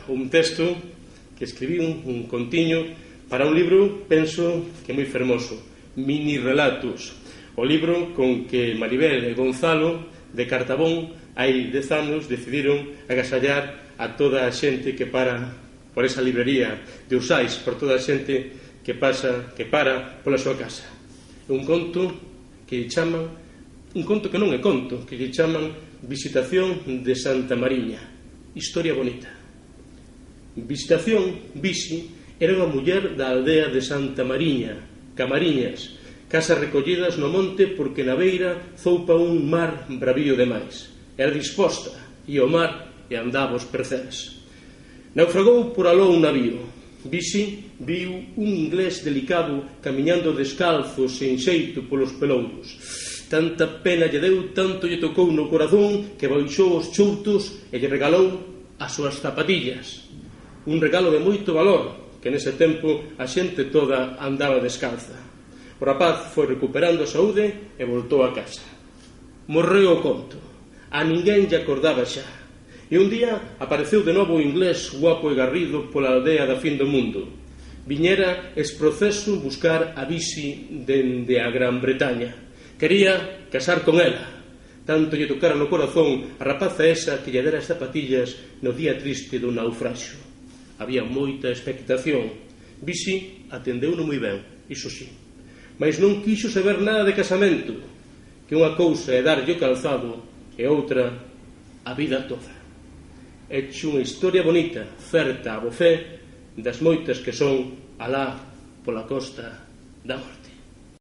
un texto que escribí, un contiño, para un libro, penso que moi fermoso, Mini Relatos, o libro con que Maribel e Gonzalo de Cartabón hai 10 anos decidiron agasallar a toda a xente que para por esa librería de Usáis, por toda a xente que para pola súa casa. Un conto que chaman, un conto que non é conto, que lle chaman Visitación de Santa Mariña, historia bonita. Visitación, Visi, era unha muller da aldea de Santa Mariña, Camariñas, casas recollidas no monte porque na beira zoupa un mar bravío demais. Era disposta, e o mar e andaba os percebes. Naufragou por aló un navío. Visi viu un inglés delicado camiñando descalzo sen xeito polos pelouros. Tanta pena lle deu, tanto lle tocou no corazón que baixou os choutos e lle regalou as súas zapatillas. Un regalo de moito valor, que nese tempo a xente toda andaba descalza. O rapaz foi recuperando a saúde e voltou a casa. Morreu o conto. A ninguén lle acordaba xa. E un día apareceu de novo o inglés guapo e garrido pola aldea da fin do mundo. Viñera es proceso buscar a Visi dende a Gran Bretaña. Quería casar con ela. Tanto lle tocara no corazón a rapaza esa que lle dera as zapatillas no día triste do naufraxo. Había moita expectación. Visi atendeu-no moi ben, iso sí. Mas non quixo saber nada de casamento, que unha cousa é darlle o calzado e outra a vida toda. É unha historia bonita, certa a bofé, das moitas que son alá pola costa da morte.